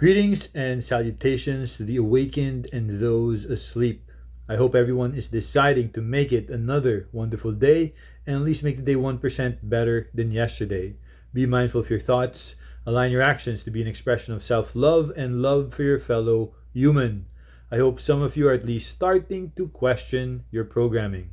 Greetings and salutations to the awakened and those asleep. I hope everyone is deciding to make it another wonderful day and at least make the day 1% better than yesterday. Be mindful of your thoughts, align your actions to be an expression of self love and love for your fellow human. I hope some of you are at least starting to question your programming.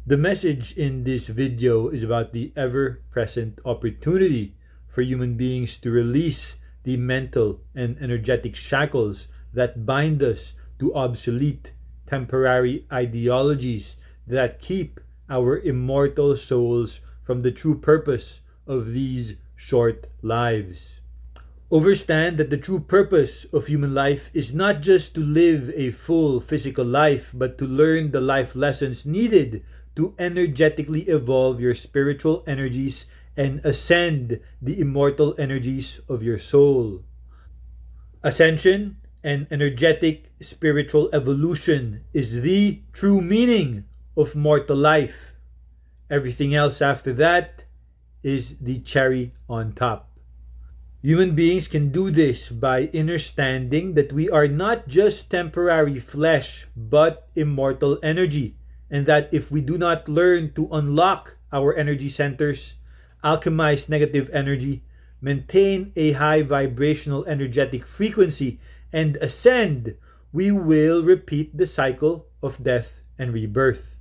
The message in this video is about the ever present opportunity for human beings to release the mental and energetic shackles that bind us to obsolete, temporary ideologies that keep our immortal souls from the true purpose of these short lives. Overstand that the true purpose of human life is not just to live a full physical life, but to learn the life lessons needed to energetically evolve your spiritual energies and ascend the immortal energies of your soul. Ascension and energetic spiritual evolution is the true meaning of mortal life. Everything else after that is the cherry on top. Human beings can do this by understanding that we are not just temporary flesh, but immortal energy, and that if we do not learn to unlock our energy centers, alchemize negative energy, maintain a high vibrational energetic frequency, and ascend, we will repeat the cycle of death and rebirth.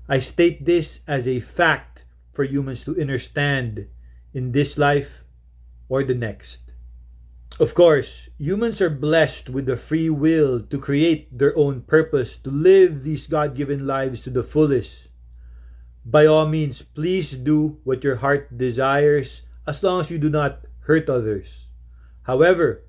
I state this as a fact for humans to understand in this life or the next. Of course, humans are blessed with the free will to create their own purpose, to live these God-given lives to the fullest. By all means, please do what your heart desires as long as you do not hurt others. However,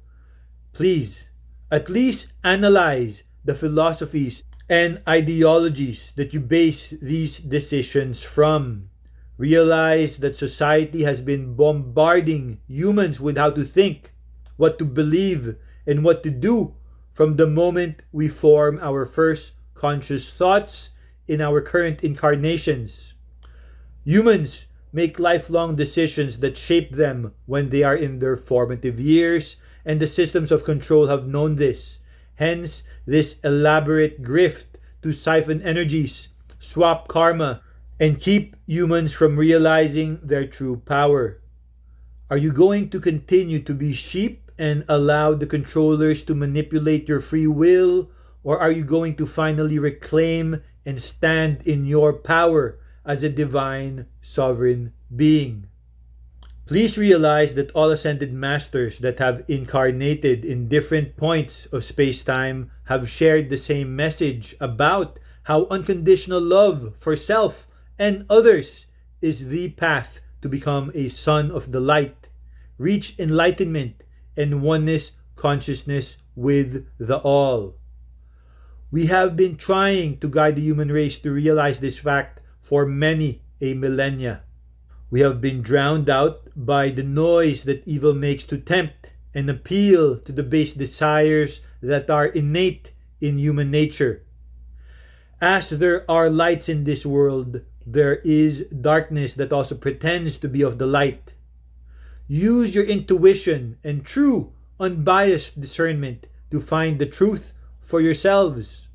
please at least analyze the philosophies and ideologies that you base these decisions from. Realize that society has been bombarding humans with how to think, what to believe, and what to do from the moment we form our first conscious thoughts in our current incarnations. Humans make lifelong decisions that shape them when they are in their formative years, and the systems of control have known this. Hence, this elaborate grift to siphon energies, swap karma, and keep humans from realizing their true power. Are you going to continue to be sheep and allow the controllers to manipulate your free will, or are you going to finally reclaim and stand in your power as a divine sovereign being? Please realize that all ascended masters that have incarnated in different points of space-time have shared the same message about how unconditional love for self and others is the path to become a son of the light, reach enlightenment and oneness consciousness with the all. We have been trying to guide the human race to realize this fact for many a millennia. We have been drowned out by the noise that evil makes to tempt and appeal to the base desires that are innate in human nature. As there are lights in this world, there is darkness that also pretends to be of the light. Use your intuition and true, unbiased discernment to find the truth for yourselves.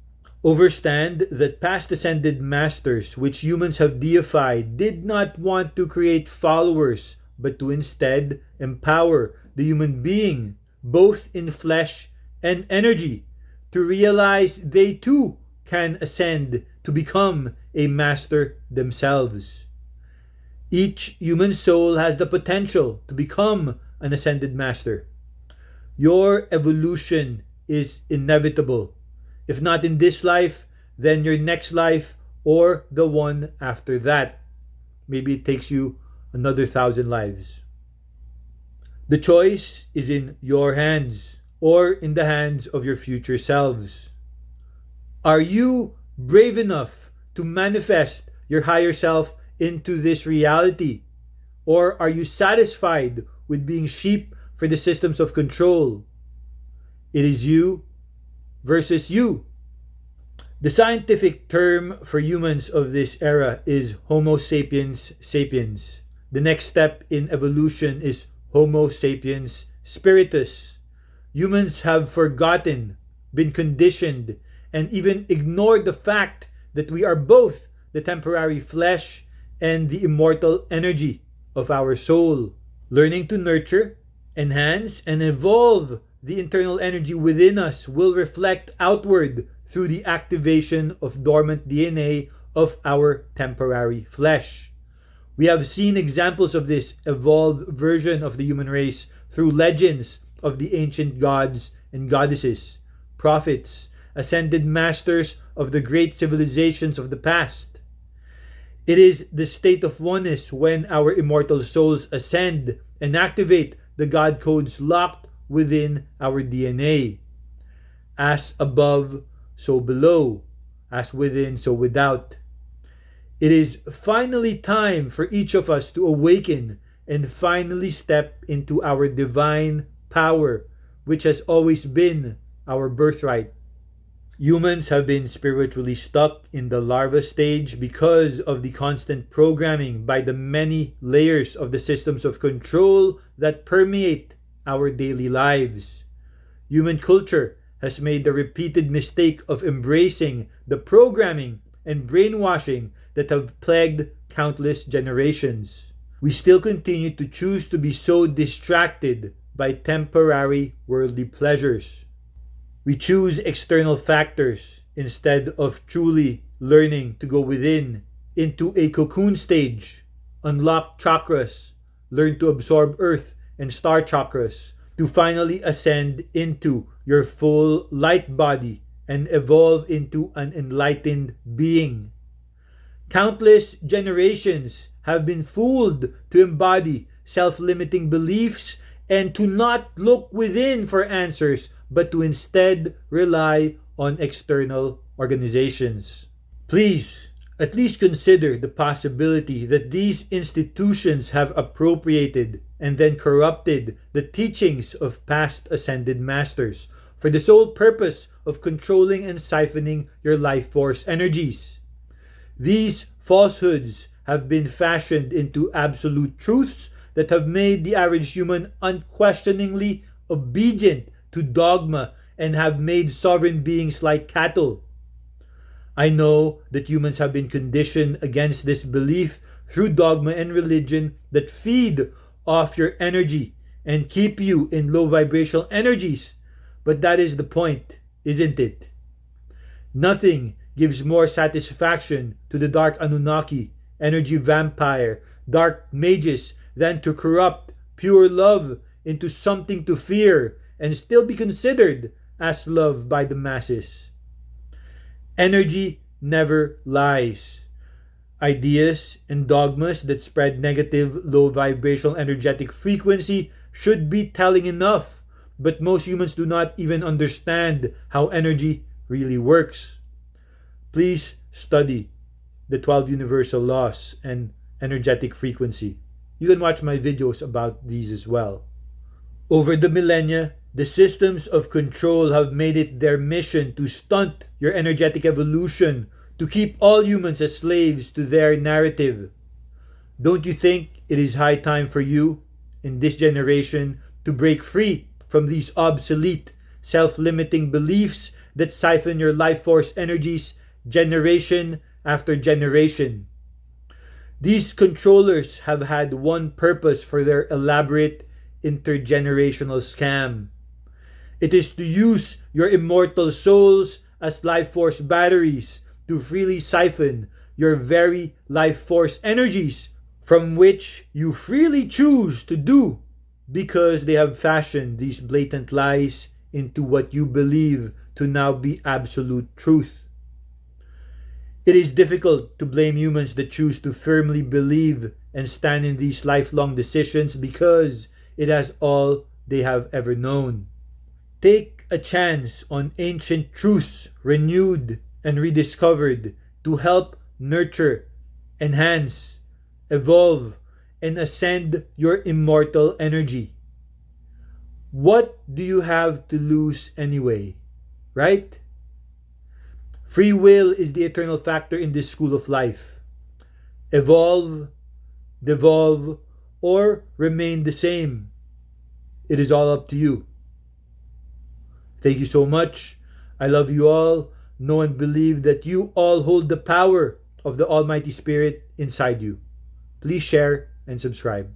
Overstand that past ascended masters, which humans have deified, did not want to create followers, but to instead empower the human being, both in flesh and energy, to realize they too can ascend to become a master themselves. Each human soul has the potential to become an ascended master. Your evolution is inevitable. If not in this life, then your next life or the one after that. Maybe it takes you another 1,000 lives. The choice is in your hands or in the hands of your future selves. Are you brave enough to manifest your higher self into this reality? Or are you satisfied with being sheep for the systems of control? It is you versus you. The scientific term for humans of this era is Homo sapiens sapiens. The next step in evolution is Homo sapiens Spiritus. Humans have forgotten, been conditioned, and even ignored the fact that we are both the temporary flesh and the immortal energy of our soul. Learning to nurture, enhance, and evolve the internal energy within us will reflect outward through the activation of dormant DNA of our temporary flesh. We have seen examples of this evolved version of the human race through legends of the ancient gods and goddesses, prophets, ascended masters of the great civilizations of the past. It is the state of oneness when our immortal souls ascend and activate the God codes locked within our DNA. As above, so below. As within, so without. It is finally time for each of us to awaken and finally step into our divine power, which has always been our birthright. Humans have been spiritually stuck in the larva stage because of the constant programming by the many layers of the systems of control that permeate our daily lives. Human culture has made the repeated mistake of embracing the programming and brainwashing that have plagued countless generations. We still continue to choose to be so distracted by temporary worldly pleasures. We choose external factors instead of truly learning to go within into a cocoon stage, unlock chakras, learn to absorb earth and star chakras, to finally ascend into your full light body and evolve into an enlightened being. Countless generations have been fooled to embody self-limiting beliefs and to not look within for answers, but to instead rely on external organizations. Please, at least consider the possibility that these institutions have appropriated and then corrupted the teachings of past ascended masters for the sole purpose of controlling and siphoning your life force energies. These falsehoods have been fashioned into absolute truths that have made the average human unquestioningly obedient to dogma and have made sovereign beings like cattle. I know that humans have been conditioned against this belief through dogma and religion that feed off your energy and keep you in low vibrational energies, but that is the point, isn't it? Nothing gives more satisfaction to the dark Anunnaki, energy vampire, dark mages than to corrupt pure love into something to fear and still be considered as love by the masses. Energy never lies. Ideas and dogmas that spread negative, low vibrational energetic frequency should be telling enough, but most humans do not even understand how energy really works. Please study the 12 universal laws and energetic frequency. You can watch my videos about these as well. Over the millennia, the systems of control have made it their mission to stunt your energetic evolution, to keep all humans as slaves to their narrative. Don't you think it is high time for you, in this generation, to break free from these obsolete, self-limiting beliefs that siphon your life force energies generation after generation? These controllers have had one purpose for their elaborate intergenerational scam. It is to use your immortal souls as life force batteries to freely siphon your very life force energies, from which you freely choose to do, because they have fashioned these blatant lies into what you believe to now be absolute truth. It is difficult to blame humans that choose to firmly believe and stand in these lifelong decisions because it is all they have ever known. Take a chance on ancient truths renewed and rediscovered to help nurture, enhance, evolve, and ascend your immortal energy. What do you have to lose anyway, right? Free will is the eternal factor in this school of life. Evolve, devolve, or remain the same. It is all up to you. Thank you so much. I love you all. Know and believe that you all hold the power of the Almighty Spirit inside you. Please share and subscribe.